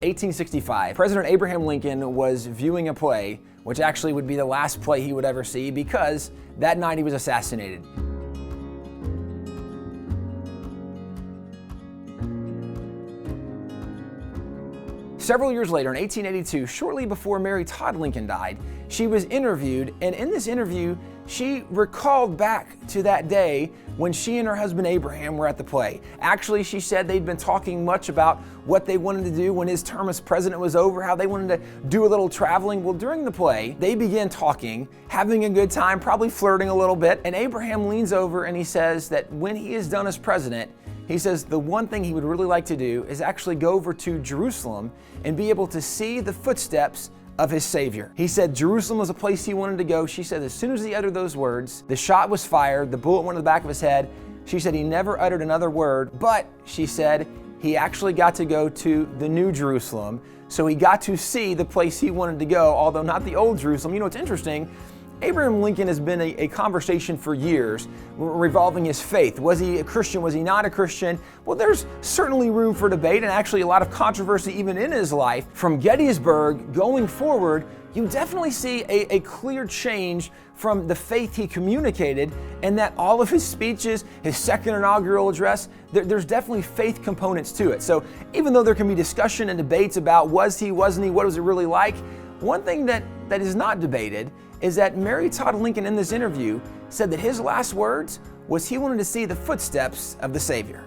1865, President Abraham Lincoln was viewing a play, which actually would be the last play he would ever see because that night he was assassinated. Several years later, in 1882, shortly before Mary Todd Lincoln died, she was interviewed, and in this interview, she recalled back to that day when she and her husband Abraham were at the play. Actually, she said they'd been talking much about what they wanted to do when his term as president was over, how they wanted to do a little traveling. Well, during the play, they began talking, having a good time, probably flirting a little bit, and Abraham leans over and he says that when he is done as president, he says the one thing he would really like to do is actually go over to Jerusalem and be able to see the footsteps of his Savior. He said Jerusalem was a place he wanted to go. She said as soon as he uttered those words, the shot was fired, the bullet went in the back of his head. She said he never uttered another word, but she said he actually got to go to the New Jerusalem. So he got to see the place he wanted to go, although not the old Jerusalem. You know, it's interesting. Abraham Lincoln has been a conversation for years revolving his faith. Was he a Christian? Was he not a Christian? Well, there's certainly room for debate and actually a lot of controversy even in his life. From Gettysburg going forward, you definitely see a clear change from the faith he communicated, and that all of his speeches, his second inaugural address, there's definitely faith components to it. So even though there can be discussion and debates about was he, wasn't he, what was it really like, one thing that is not debated is that Mary Todd Lincoln in this interview said that his last words was he wanted to see the footsteps of the Savior.